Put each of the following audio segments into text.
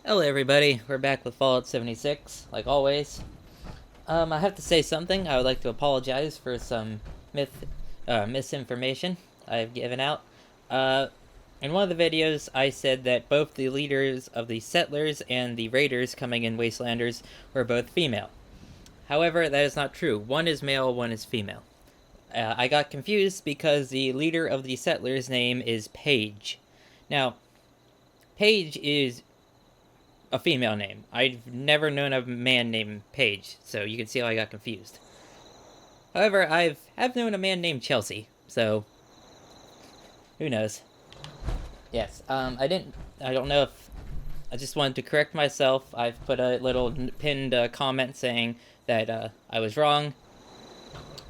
Hello everybody, we're back with Fallout 76, like always. I have to say something. I would like to apologize for some misinformation I've given out. Uh, in one of the videos, I said that both the leaders of the settlers and the raiders coming in Wastelanders were both female. However, that is not true. One is male, one is female. I got confused because the leader of the settlers' name is Paige. Now, Paige is a female name. I've never known a man named Paige, so you can see how I got confused. However, have known a man named Chelsea, so who knows? Yes, I don't know if I just wanted to correct myself. I've put a little pinned comment saying that I was wrong,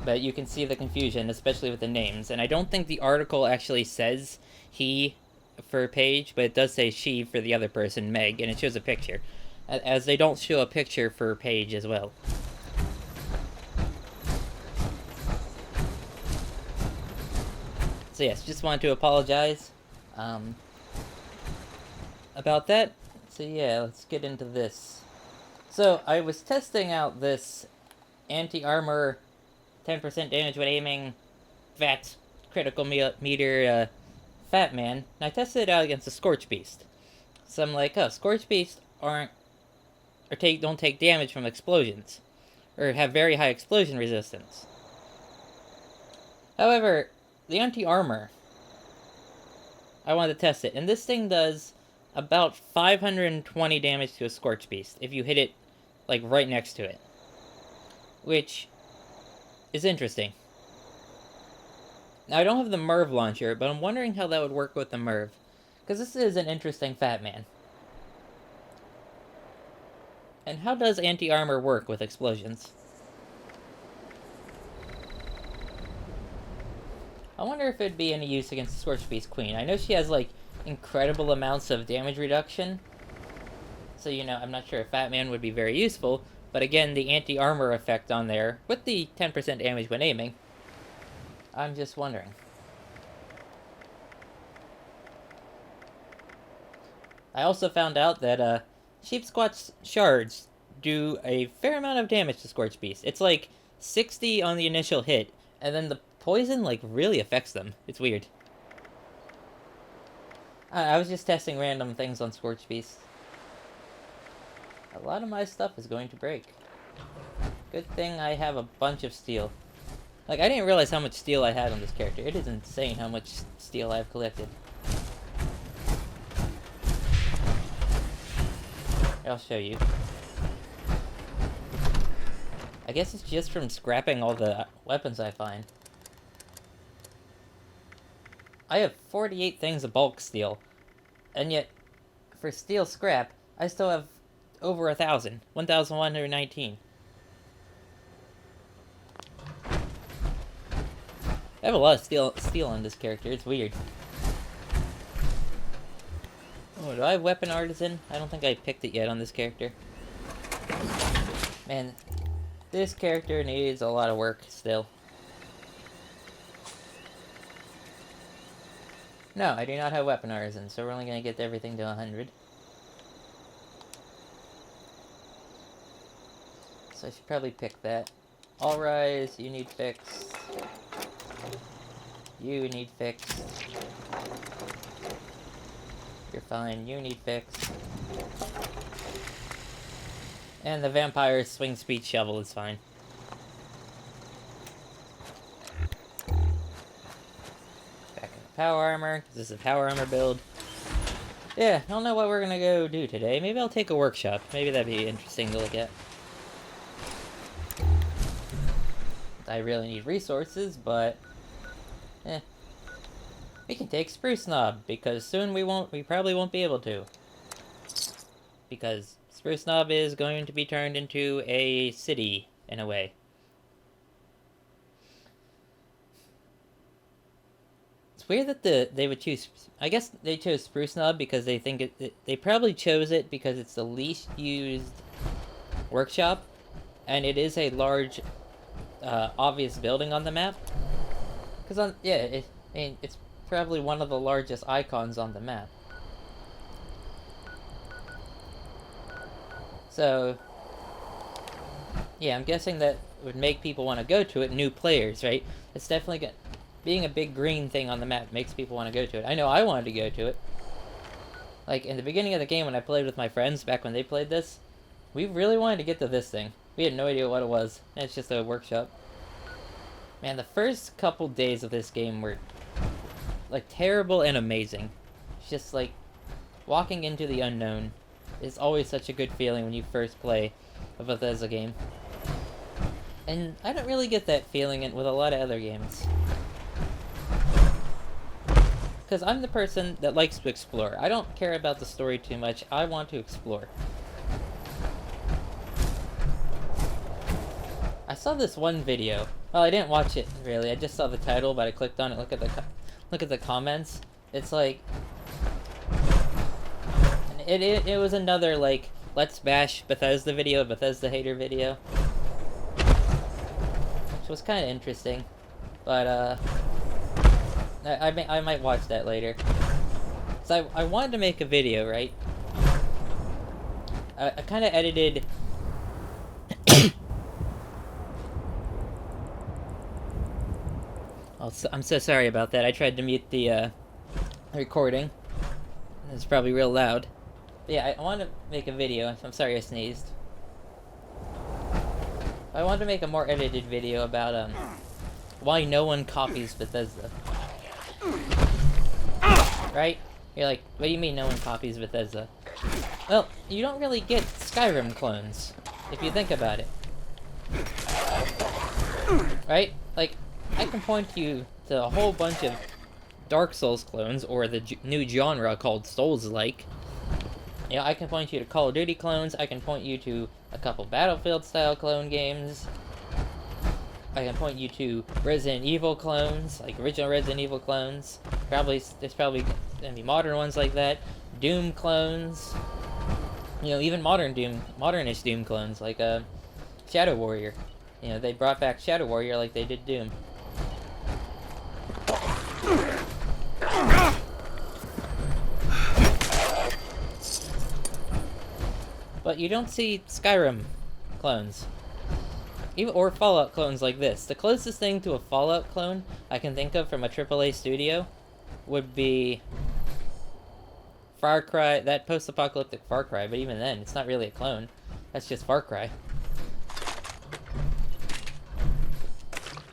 but you can see the confusion, especially with the names. And I don't think the article actually says he for Paige, but it does say she for the other person, Meg, and it shows a picture. As they don't show a picture for Paige as well. So yes, just wanted to apologize about that. So yeah, let's get into this. So I was testing out this anti-armor 10% damage when aiming VAT critical meter Fat Man, and I tested it out against the Scorch Beast. So I'm like, oh, Scorch Beast don't take damage from explosions, or have very high explosion resistance. However, the anti-armor, I wanted to test it, and this thing does about 520 damage to a Scorch Beast if you hit it, like, right next to it. Which is interesting. Now, I don't have the Merv launcher, but I'm wondering how that would work with the Merv. Because this is an interesting Fat Man. And how does anti-armor work with explosions? I wonder if it'd be any use against the Scorch Beast Queen. I know she has, like, incredible amounts of damage reduction. So, I'm not sure if Fat Man would be very useful. But again, the anti-armor effect on there, with the 10% damage when aiming, I'm just wondering. I also found out that Sheep Squat's shards do a fair amount of damage to Scorch Beast. It's like 60 on the initial hit, and then the poison like really affects them. It's weird. I was just testing random things on Scorch Beast. A lot of my stuff is going to break. Good thing I have a bunch of steel. Like, I didn't realize how much steel I had on this character. It is insane how much steel I've collected. I'll show you. I guess it's just from scrapping all the weapons I find. I have 48 things of bulk steel, and yet, for steel scrap, I still have over 1,000. 1,119. I have a lot of steel on this character. It's weird. Oh, do I have Weapon Artisan? I don't think I picked it yet on this character. Man, this character needs a lot of work still. No, I do not have Weapon Artisan, so we're only going to get everything to 100. So I should probably pick that. All Rise, you need fixed. You need fixed. You're fine, you need fixed. And the Vampire's Swing Speed Shovel is fine. Back in the Power Armor, because this is a Power Armor build. Yeah, I don't know what we're gonna go do today. Maybe I'll take a workshop. Maybe that'd be interesting to look at. I really need resources, but we can take Spruce Knob, because soon we probably won't be able to. Because Spruce Knob is going to be turned into a city, in a way. It's weird that they would choose... I guess they chose Spruce Knob because they think they probably chose it because it's the least used workshop, and it is a large, obvious building on the map. Because, it's probably one of the largest icons on the map. So, yeah, I'm guessing that would make people want to go to it, new players, right? It's definitely good. Being a big green thing on the map makes people want to go to it. I know I wanted to go to it. Like, in the beginning of the game when I played with my friends, back when they played this, we really wanted to get to this thing. We had no idea what it was. It's just a workshop. Man, the first couple days of this game were, like, terrible and amazing. It's just, like, walking into the unknown is always such a good feeling when you first play a Bethesda game. And I don't really get that feeling with a lot of other games. Because I'm the person that likes to explore. I don't care about the story too much. I want to explore. I saw this one video. Well, I didn't watch it really. I just saw the title, but I clicked on it. Look at the comments. It's like it was another like let's bash Bethesda video, Bethesda hater video, which was kind of interesting. But I might watch that later. So I wanted to make a video, right? I kind of edited. I'm so sorry about that. I tried to mute the recording. It's probably real loud. But yeah, I wanted to make a video. I'm sorry I sneezed. I wanted to make a more edited video about why no one copies Bethesda. Right? You're like, what do you mean no one copies Bethesda? Well, you don't really get Skyrim clones, if you think about it. Right? Like, I can point you to a whole bunch of Dark Souls clones, or the new genre called Souls-like. You know, I can point you to Call of Duty clones, I can point you to a couple Battlefield-style clone games. I can point you to Resident Evil clones, like original Resident Evil clones. There's probably gonna be modern ones like that. Doom clones. You know, even modernish Doom clones, like Shadow Warrior. You know, they brought back Shadow Warrior like they did Doom. But you don't see Skyrim clones. Or Fallout clones like this. The closest thing to a Fallout clone I can think of from a AAA studio would be Far Cry, that post-apocalyptic Far Cry, but even then, it's not really a clone. That's just Far Cry.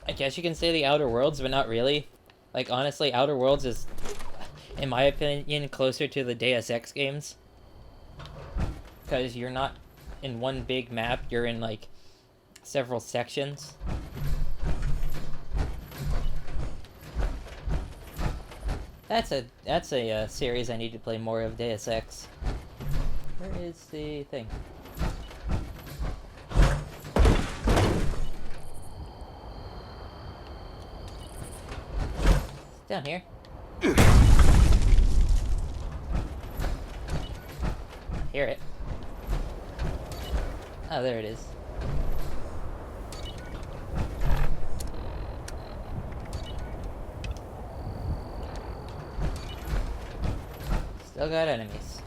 I guess you can say the Outer Worlds, but not really. Like, honestly, Outer Worlds is, in my opinion, closer to the Deus Ex games. Because you're not in one big map, you're in, like, several sections. That's a series I need to play more of, Deus Ex. Where is the thing? It's down here. Hear it. Oh, there it is. Still got enemies.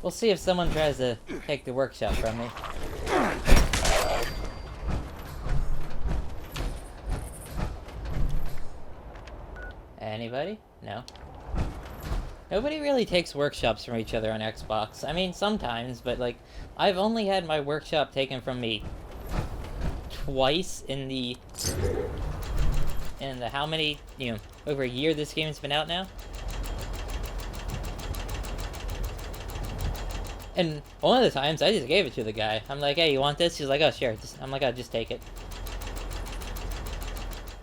We'll see if someone tries to take the workshop from me. Anybody? No. Nobody really takes workshops from each other on Xbox. I mean, sometimes, but like, I've only had my workshop taken from me twice in the how many, you know, over a year this game's been out now? And one of the times, I just gave it to the guy. I'm like, hey, you want this? He's like, oh, sure. I'm like, I'll just take it.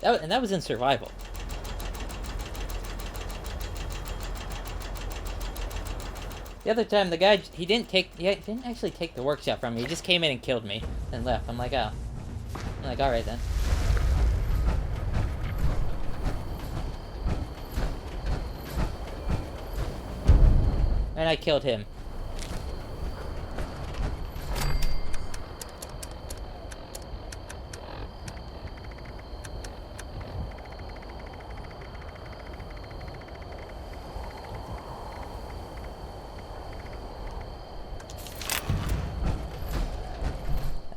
And that was in survival. The other time, the guy, he didn't actually take the workshop from me. He just came in and killed me and left. I'm like, oh. I'm like, alright then. And I killed him.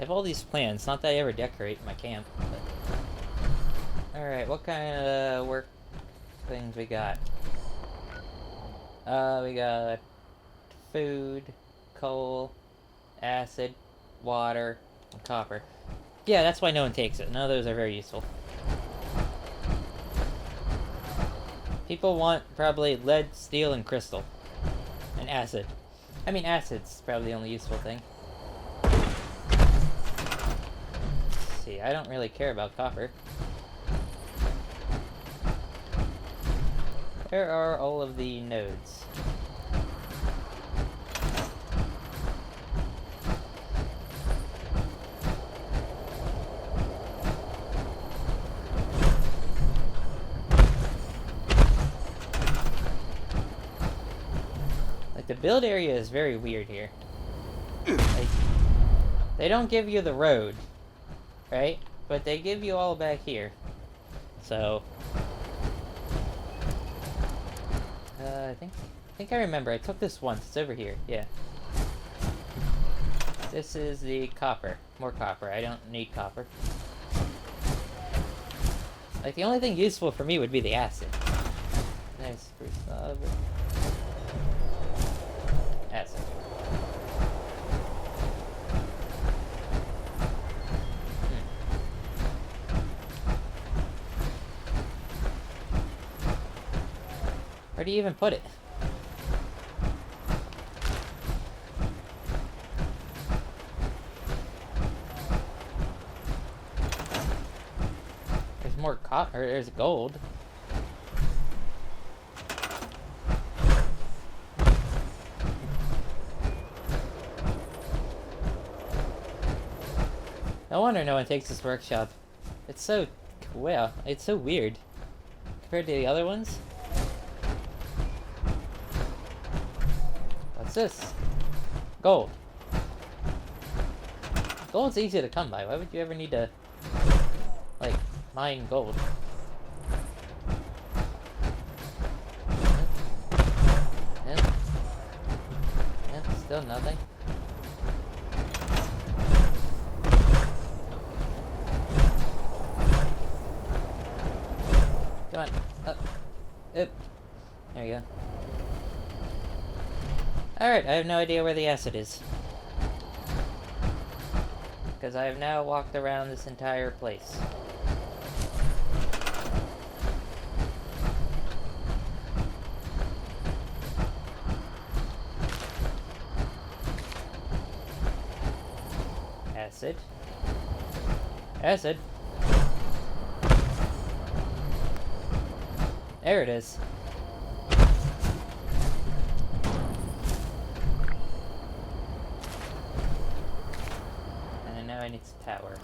have all these plants. Not that I ever decorate my camp. But... Alright, what kind of work things we got? We got food, coal, acid, water, and copper. Yeah, that's why no one takes it. None of those are very useful. People want probably lead, steel, and crystal. And acid. I mean, acid's probably the only useful thing. Let's see, I don't really care about copper. Where are all of the nodes? The build area is very weird here. Like, they don't give you the road, right? But they give you all back here. So, I think I remember. I took this once. It's over here. Yeah. This is the copper. More copper. I don't need copper. Like, the only thing useful for me would be the acid. Nice spruce. Acid. Where do you even put it? There's more copper. There's gold. No wonder no one takes this workshop. It's so, well, it's so weird. Compared to the other ones. What's this? Gold. Gold's easy to come by. Why would you ever need to, like, mine gold? Yep, still nothing. Come on. Up. There you go. Alright, I have no idea where the acid is. Because I have now walked around this entire place. Acid. Acid. There it is. And now I need a tower.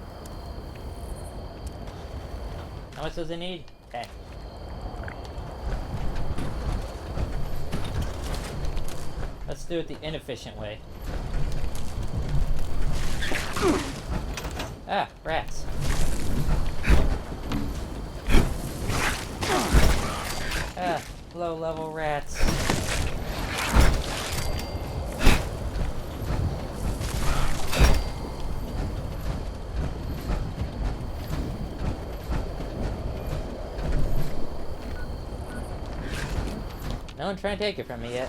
How much does it need? Okay. Let's do it the inefficient way. Ah, rats. Ah, low-level rats. No one trying to take it from me yet.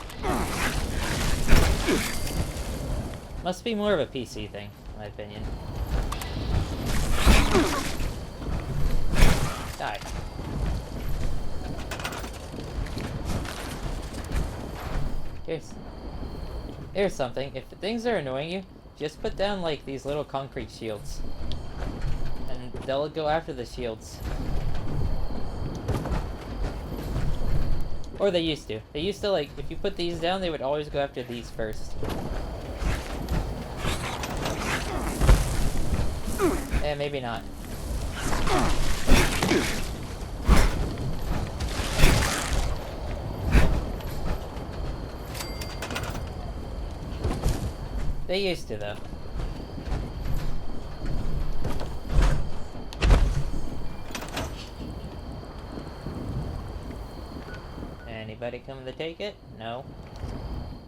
Must be more of a PC thing, in my opinion. Die. Here's something. If things are annoying you, just put down like these little concrete shields. And they'll go after the shields. Or they used to. They used to, like, if you put these down, they would always go after these first. Eh, maybe not. They used to, though. Anybody coming to take it? No.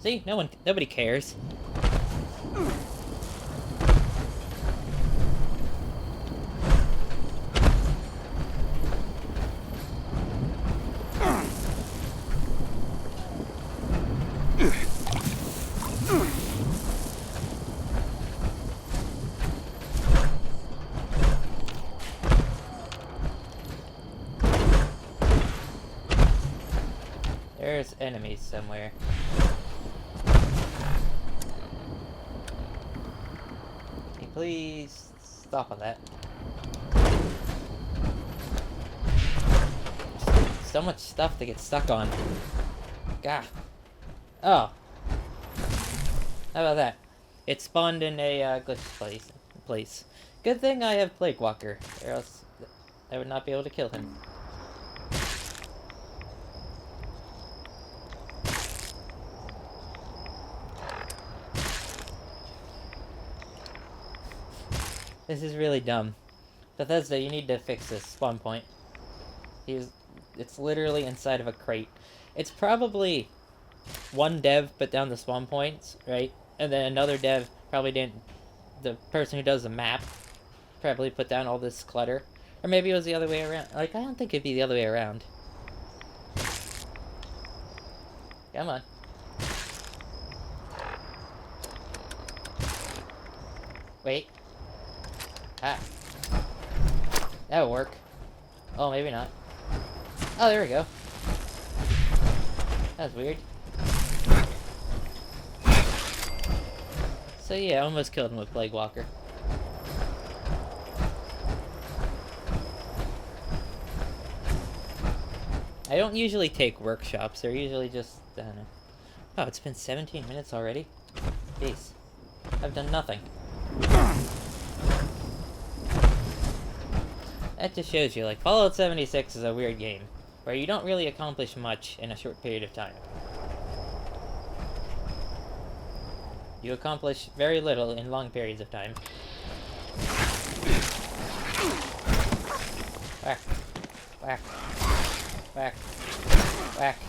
See? Nobody cares. There's enemies somewhere. Can you please stop on that? So much stuff to get stuck on. Gah. Oh. How about that? It spawned in a glitch place. Good thing I have Plague Walker, or else I would not be able to kill him. This is really dumb. Bethesda, you need to fix this spawn point. It's literally inside of a crate. It's probably one dev put down the spawn points, right? And then another dev probably didn't. The person who does the map probably put down all this clutter. Or maybe it was the other way around. Like, I don't think it'd be the other way around. Come on. Wait. Ah. That'll work. Oh, maybe not. Oh, there we go. That was weird. So yeah, I almost killed him with Plague Walker. I don't usually take workshops. They're usually just, I don't know. Oh, it's been 17 minutes already? Jeez. I've done nothing. That just shows you, like, Fallout 76 is a weird game, where you don't really accomplish much in a short period of time. You accomplish very little in long periods of time. Whack. Whack. Whack. Whack.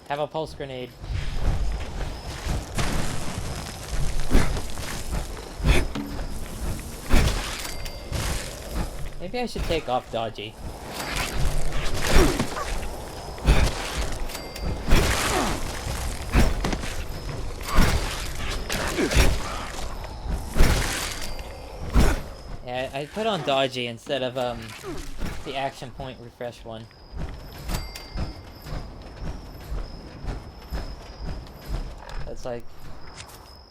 Have a pulse grenade. Maybe I should take off dodgy. Yeah, I put on dodgy instead of the action point refresh one. That's like,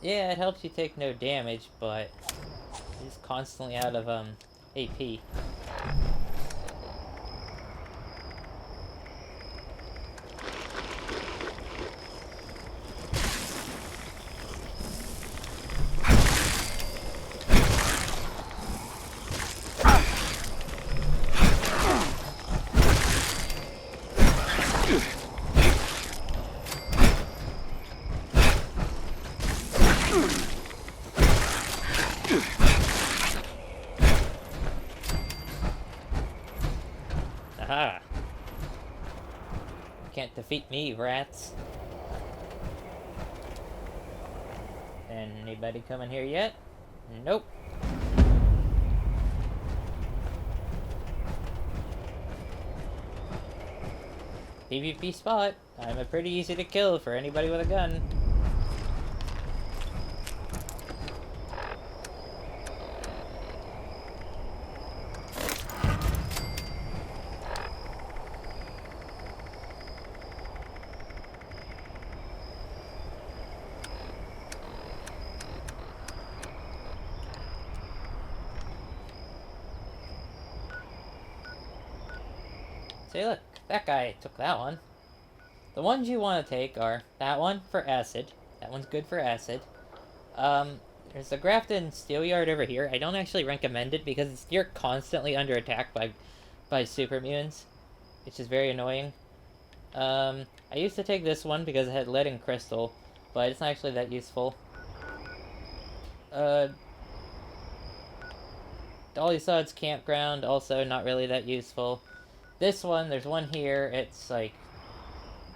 yeah, it helps you take no damage, but it's constantly out of AP. Aha! Can't defeat me, rats. Anybody coming here yet? Nope. PvP spot. I'm a pretty easy to kill for anybody with a gun. See, look, that guy took that one. The ones you want to take are that one for acid. That one's good for acid. There's the Grafton Steelyard over here. I don't actually recommend it because you're constantly under attack by super mutants, which is very annoying. I used to take this one because it had lead and crystal, but it's not actually that useful. Dolly Sod's Campground, also not really that useful. This one, there's one here, it's like,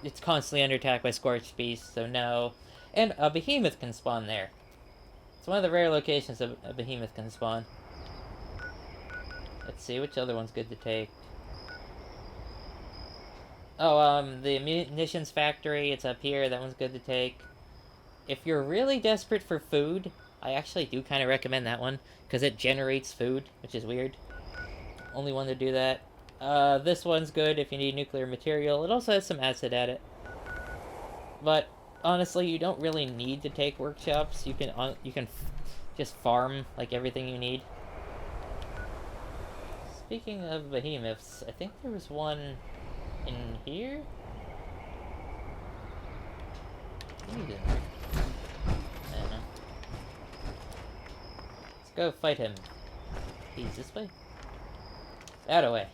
it's constantly under attack by Scorched Beast, so no. And a behemoth can spawn there. It's one of the rare locations a behemoth can spawn. Let's see, which other one's good to take? Oh, the munitions factory, it's up here, that one's good to take. If you're really desperate for food, I actually do kind of recommend that one, because it generates food, which is weird. Only one to do that. This one's good if you need nuclear material. It also has some acid at it. But, honestly, you don't really need to take workshops. You can just farm, like, everything you need. Speaking of behemoths, I think there was one in here? I don't know. Let's go fight him. He's this way? That way.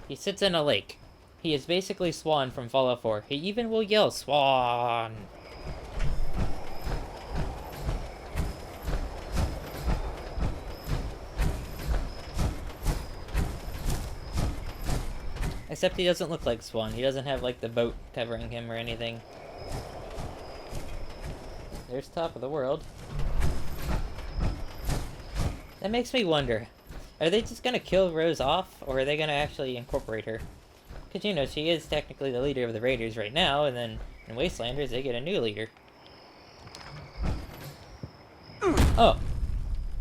He sits in a lake. He is basically Swan from Fallout 4. He even will yell, Swan! Except he doesn't look like Swan. He doesn't have, like, the boat covering him or anything. There's top of the world. That makes me wonder. Are they just gonna kill Rose off, or are they gonna actually incorporate her? Because, you know, she is technically the leader of the Raiders right now, and then in Wastelanders, they get a new leader. Oh!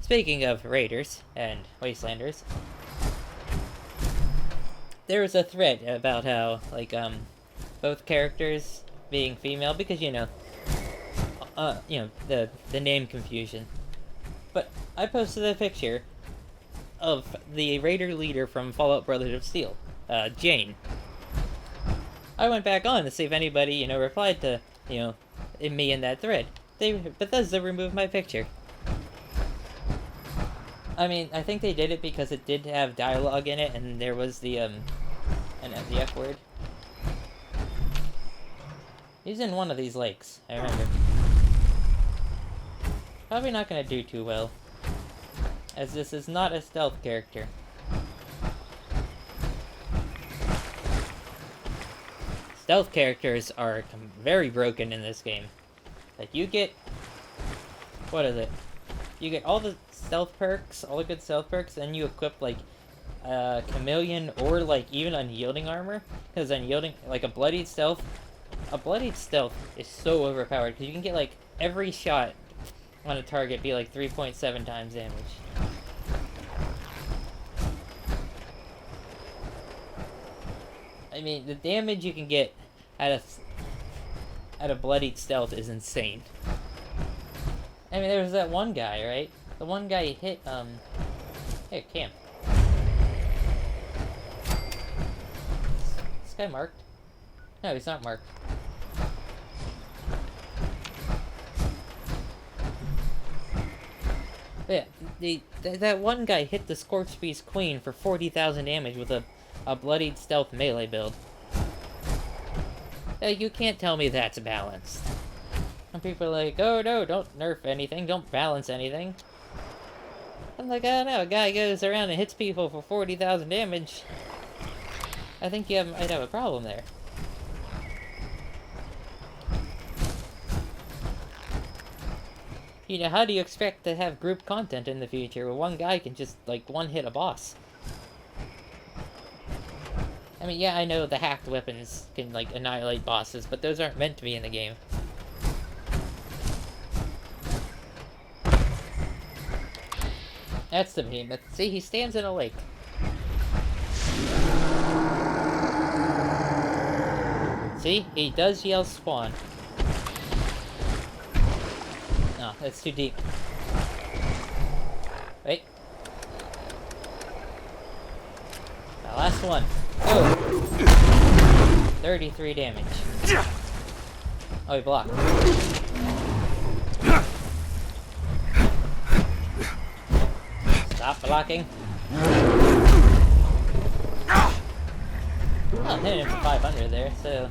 Speaking of Raiders and Wastelanders, there was a thread about how, like, both characters being female, because, you know, the name confusion. But I posted a picture of the Raider leader from Fallout Brothers of Steel, Jane. I went back on to see if anybody, you know, replied to, you know, me in that thread. Bethesda removed my picture. I mean, I think they did it because it did have dialogue in it, and there was the F word. He's in one of these lakes, I remember. Probably not gonna do too well, as this is not a stealth character. Stealth characters are very broken in this game. Like, you get... what is it? You get all the stealth perks, all the good stealth perks, and you equip, like, chameleon or, like, even unyielding armor. Because unyielding, like, a bloodied stealth is so overpowered, because you can get, like, every shot on a target be, like, 3.7 times damage. I mean, the damage you can get out of bloodied stealth is insane. I mean, there was that one guy, right? The one guy hit, hey, camp. Is this guy marked? No, he's not marked. But yeah, that one guy hit the Scorched Beast Queen for 40,000 damage with a bloodied stealth melee build. You can't tell me that's balanced. And people are like, oh no, don't nerf anything, don't balance anything. I'm like, I don't know, a guy goes around and hits people for 40,000 damage. I think you might have a problem there. You know, how do you expect to have group content in the future where one guy can just, like, one-hit a boss? I mean, yeah, I know the hacked weapons can, like, annihilate bosses, but those aren't meant to be in the game. That's the behemoth. See, he stands in a lake. See? He does yell spawn. No, that's too deep. Wait. The last one. Oh! 33 damage. Oh, he blocked. Stop blocking. Oh, hitting him for 500 there, so...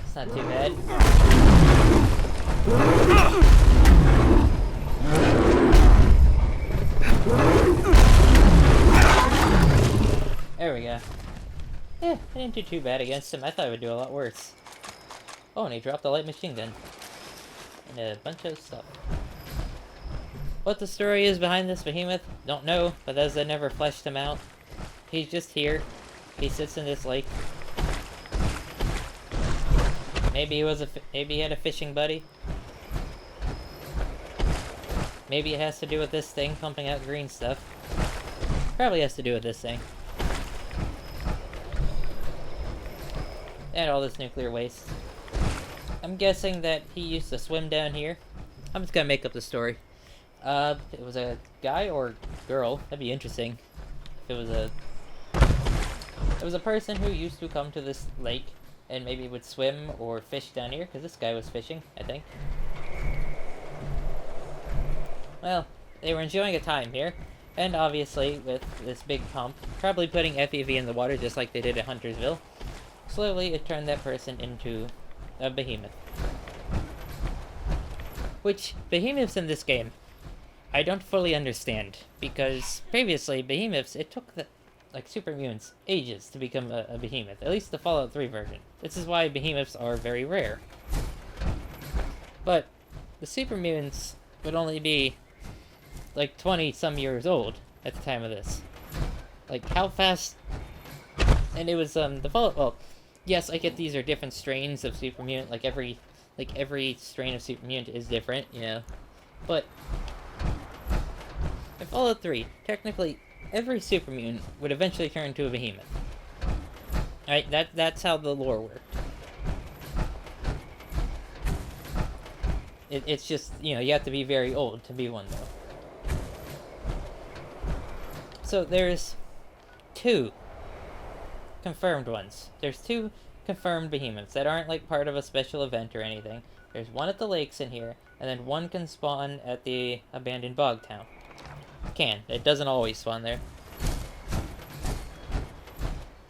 It's not too bad. There we go. Yeah, I didn't do too bad against him. I thought I would do a lot worse. Oh, and he dropped a light machine gun. And a bunch of stuff. What the story is behind this behemoth, don't know. Bethesda never fleshed him out. He's just here. He sits in this lake. Maybe maybe he had a fishing buddy. Maybe it has to do with this thing pumping out green stuff. Probably has to do with this thing. And all this nuclear waste. I'm guessing that he used to swim down here. I'm just gonna make up the story. It was a guy or girl. That'd be interesting. If it was a person who used to come to this lake and maybe would swim or fish down here, because this guy was fishing, I think. Well, they were enjoying a time here, and obviously with this big pump, probably putting FEV in the water just like they did at Huntersville, slowly it turned that person into a behemoth. Which, behemoths in this game, I don't fully understand, because previously, behemoths, it took like super mutants ages to become a behemoth, at least the Fallout 3 version. This is why behemoths are very rare. But the super mutants would only be like 20 some years old at the time of this. Like, how fast? And it was the Fallout, well, yes, I get these are different strains of super mutant, like every strain of super mutant is different, you know. But in Fallout 3, technically every super mutant would eventually turn into a behemoth. Alright, that's how the lore worked. It's just, you know, you have to be very old to be one, though. So there's 2 confirmed ones. There's 2 confirmed behemoths that aren't like part of a special event or anything. There's one at the lakes in here, and then one can spawn at the abandoned bog town. It doesn't always spawn there.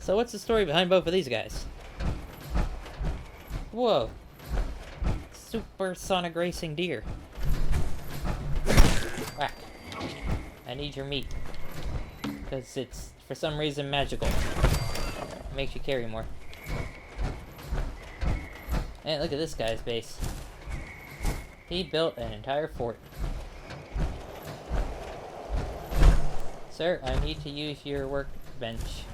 So what's the story behind both of these guys? Whoa. Supersonic racing deer. Whack. I need your meat. Because it's, for some reason, magical. It makes you carry more. And look at this guy's base. He built an entire fort. Sir, I need to use your workbench.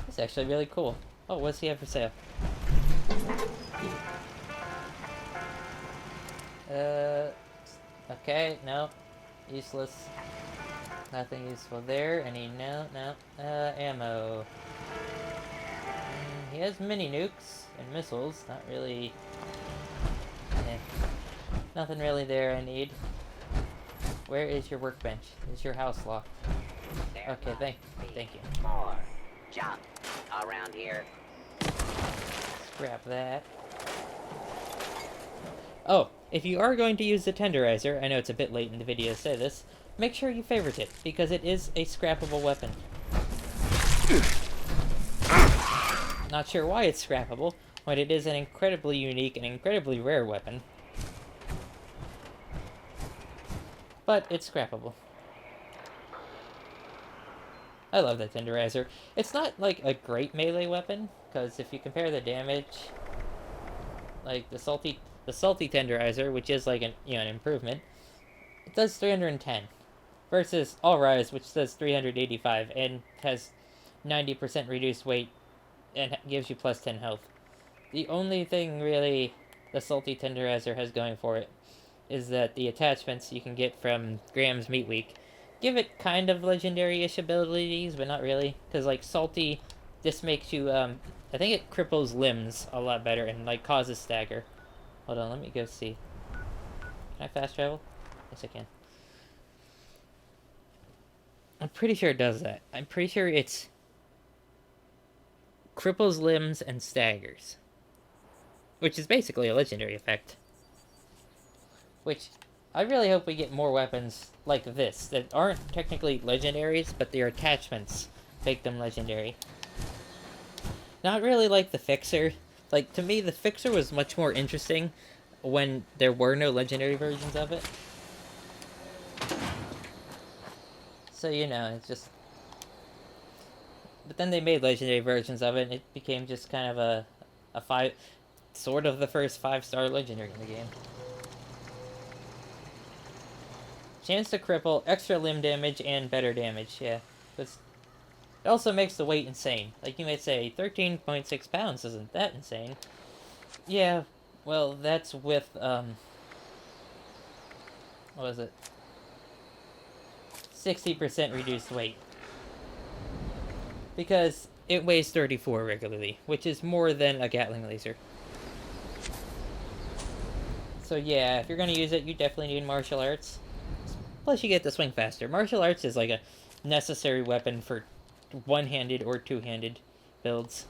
It's actually really cool. Oh, what's he have for sale? Okay, no. Useless. Nothing useful there. Ammo. He has mini nukes and missiles. Not really. Nothing really there I need. Where is your workbench? Is your house locked? Okay, thank you. More junk around here. Scrap that. Oh, if you are going to use the tenderizer, I know it's a bit late in the video to say this, make sure you favorite it, because it is a scrappable weapon. Not sure why it's scrappable, but it is an incredibly unique and incredibly rare weapon. But it's scrappable. I love that tenderizer. It's not like a great melee weapon, because if you compare the damage, like the salty tenderizer, which is like an improvement, it does 310 versus All Rise, which does 385 and has 90% reduced weight and gives you plus 10 health. The only thing really the salty tenderizer has going for it is that the attachments you can get from Graham's Meat Week give it kind of legendary-ish abilities, but not really, because like salty, this makes you I think it cripples limbs a lot better and like causes stagger. Hold on, let me go see. Can I fast travel? Yes, I can. I'm pretty sure it does that. I'm pretty sure it's cripples limbs and staggers, which is basically a legendary effect. Which, I really hope we get more weapons like this, that aren't technically legendaries, but their attachments make them legendary. Not really like the Fixer. Like, to me, the Fixer was much more interesting when there were no legendary versions of it. So, you know, it's just... But then they made legendary versions of it, and it became just kind of a sort of the first 5-star legendary in the game. Chance to cripple, extra limb damage, and better damage, yeah. It also makes the weight insane. Like, you might say, 13.6 pounds isn't that insane. Yeah, well, that's with, what was it? 60% reduced weight. Because it weighs 34 regularly, which is more than a Gatling laser. So yeah, if you're gonna use it, you definitely need martial arts. Plus, you get to swing faster. Martial arts is like a necessary weapon for one-handed or two-handed builds.